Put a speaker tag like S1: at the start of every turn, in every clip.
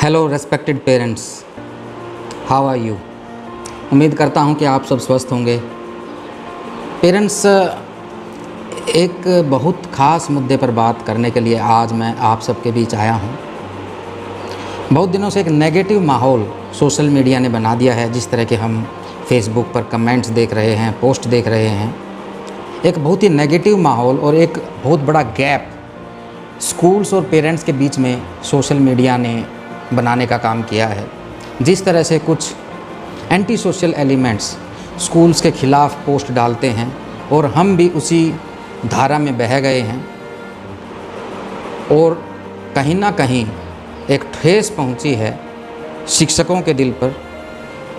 S1: Hello respected parents, how are you. उम्मीद करता हूँ कि आप सब स्वस्थ होंगे। पेरेंट्स, एक बहुत ख़ास मुद्दे पर बात करने के लिए आज मैं आप सबके बीच आया हूँ। बहुत दिनों से एक नेगेटिव माहौल सोशल मीडिया ने बना दिया है। जिस तरह के हम फेसबुक पर कमेंट्स देख रहे हैं, पोस्ट देख रहे हैं, एक बहुत ही नेगेटिव माहौल और एक बहुत बड़ा गैप स्कूल्स और पेरेंट्स के बीच में सोशल मीडिया ने बनाने का काम किया है। जिस तरह से कुछ एंटी सोशल एलिमेंट्स स्कूल्स के ख़िलाफ़ पोस्ट डालते हैं और हम भी उसी धारा में बह गए हैं और कहीं ना कहीं एक ठेस पहुंची है शिक्षकों के दिल पर।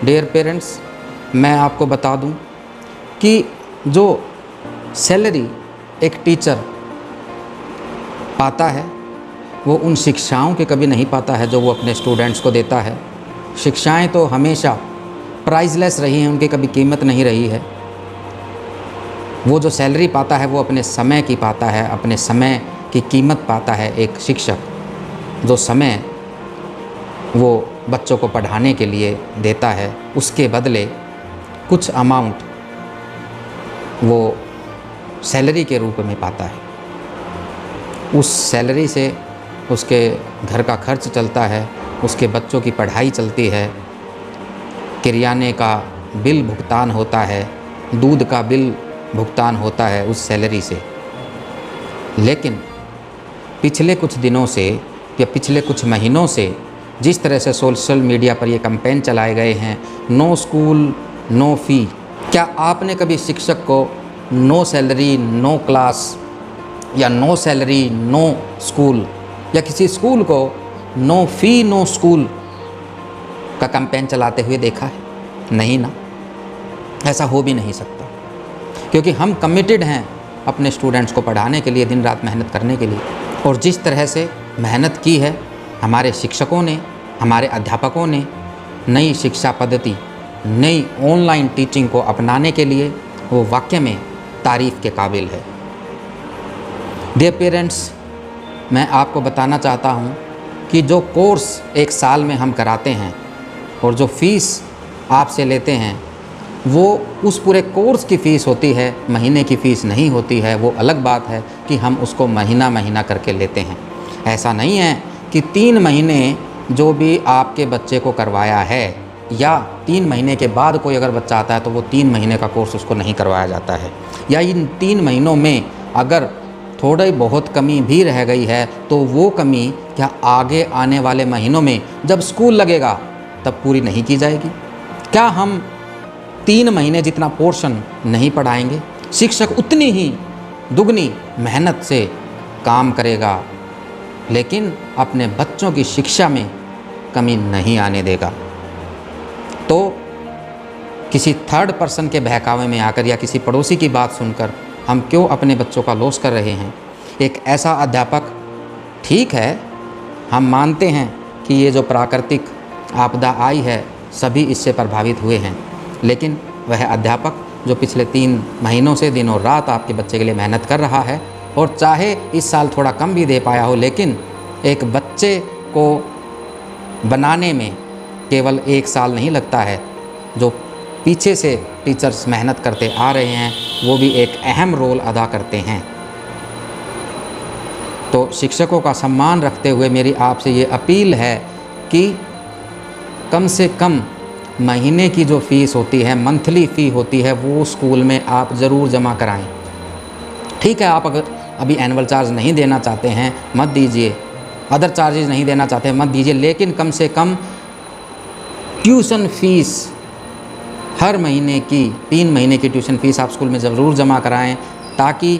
S1: डियर पेरेंट्स, मैं आपको बता दूं कि जो सैलरी एक टीचर पाता है वो उन शिक्षाओं के कभी नहीं पाता है जो वो अपने स्टूडेंट्स को देता है। शिक्षाएं तो हमेशा प्राइसलेस रही हैं, उनकी कभी कीमत नहीं रही है। वो जो सैलरी पाता है वो अपने समय की पाता है, अपने समय की कीमत पाता है। एक शिक्षक जो समय वो बच्चों को पढ़ाने के लिए देता है, उसके बदले कुछ अमाउंट वो सैलरी के रूप में पाता है। उस सैलरी से उसके घर का खर्च चलता है, उसके बच्चों की पढ़ाई चलती है, किराने का बिल भुगतान होता है, दूध का बिल भुगतान होता है उस सैलरी से। लेकिन पिछले कुछ दिनों से या पिछले कुछ महीनों से जिस तरह से सोशल मीडिया पर ये कैंपेन चलाए गए हैं, नो स्कूल नो फ़ी, क्या आपने कभी शिक्षक को नो सैलरी नो क्लास या नो सैलरी नो स्कूल या किसी स्कूल को नो फ़ी नो स्कूल का कैंपेन चलाते हुए देखा है? नहीं ना, ऐसा हो भी नहीं सकता, क्योंकि हम कमिटेड हैं अपने स्टूडेंट्स को पढ़ाने के लिए, दिन रात मेहनत करने के लिए। और जिस तरह से मेहनत की है हमारे शिक्षकों ने, हमारे अध्यापकों ने नई शिक्षा पद्धति, नई ऑनलाइन टीचिंग को अपनाने के लिए, वो वाकई में तारीफ़ के काबिल है। डियर पेरेंट्स, मैं आपको बताना चाहता हूँ कि जो कोर्स एक साल में हम कराते हैं और जो फ़ीस आपसे लेते हैं वो उस पूरे कोर्स की फ़ीस होती है, महीने की फ़ीस नहीं होती है। वो अलग बात है कि हम उसको महीना महीना करके लेते हैं। ऐसा नहीं है कि 3 महीने जो भी आपके बच्चे को करवाया है या 3 महीने के बाद कोई अगर बच्चा आता है तो वो 3 महीने का कोर्स उसको नहीं करवाया जाता है, या इन 3 महीनों में अगर थोड़ी बहुत कमी भी रह गई है तो वो कमी क्या आगे आने वाले महीनों में जब स्कूल लगेगा तब पूरी नहीं की जाएगी? क्या हम 3 महीने जितना पोर्शन नहीं पढ़ाएंगे? शिक्षक उतनी ही दुगनी मेहनत से काम करेगा, लेकिन अपने बच्चों की शिक्षा में कमी नहीं आने देगा। तो किसी थर्ड पर्सन के बहकावे में आकर या किसी पड़ोसी की बात सुनकर हम क्यों अपने बच्चों का लॉस कर रहे हैं? एक ऐसा अध्यापक, ठीक है हम मानते हैं कि ये जो प्राकृतिक आपदा आई है सभी इससे प्रभावित हुए हैं, लेकिन वह अध्यापक जो पिछले 3 महीनों से दिनों रात आपके बच्चे के लिए मेहनत कर रहा है, और चाहे इस साल थोड़ा कम भी दे पाया हो, लेकिन एक बच्चे को बनाने में केवल 1 साल नहीं लगता है। जो पीछे से टीचर्स मेहनत करते आ रहे हैं वो भी एक अहम रोल अदा करते हैं। तो शिक्षकों का सम्मान रखते हुए मेरी आपसे ये अपील है कि कम से कम महीने की जो फ़ीस होती है, मंथली फ़ी होती है, वो स्कूल में आप ज़रूर जमा कराएं। ठीक है, आप अगर अभी एनुअल चार्ज नहीं देना चाहते हैं मत दीजिए, अदर चार्जेस नहीं देना चाहते हैं मत दीजिए, लेकिन कम से कम ट्यूशन फ़ीस हर महीने की 3 महीने की ट्यूशन फ़ीस आप स्कूल में ज़रूर जमा कराएं, ताकि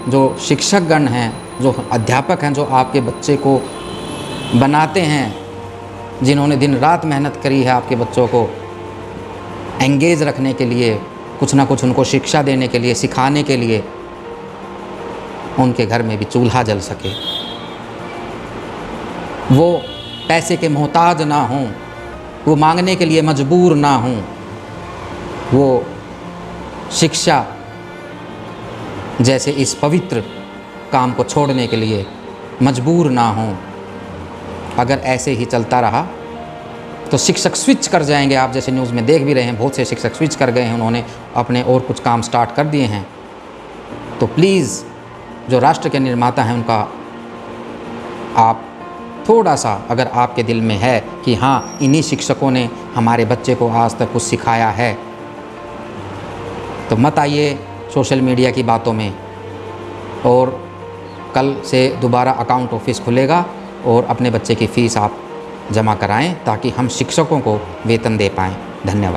S1: जो शिक्षकगण हैं, जो अध्यापक हैं, जो आपके बच्चे को बनाते हैं, जिन्होंने दिन रात मेहनत करी है आपके बच्चों को एंगेज रखने के लिए, कुछ ना कुछ उनको शिक्षा देने के लिए, सिखाने के लिए, उनके घर में भी चूल्हा जल सके, वो पैसे के मोहताज ना हों, वो मांगने के लिए मजबूर ना हों, वो शिक्षा जैसे इस पवित्र काम को छोड़ने के लिए मजबूर ना हों। अगर ऐसे ही चलता रहा तो शिक्षक स्विच कर जाएंगे। आप जैसे न्यूज़ में देख भी रहे हैं, बहुत से शिक्षक स्विच कर गए हैं, उन्होंने अपने और कुछ काम स्टार्ट कर दिए हैं। तो प्लीज़ जो राष्ट्र के निर्माता हैं उनका आप थोड़ा सा, अगर आपके दिल में है कि हाँ इन्हीं शिक्षकों ने हमारे बच्चे को आज तक कुछ सिखाया है, तो मत आइए सोशल मीडिया की बातों में। और कल से दोबारा अकाउंट ऑफिस खुलेगा और अपने बच्चे की फ़ीस आप जमा कराएं ताकि हम शिक्षकों को वेतन दे पाएँ। धन्यवाद।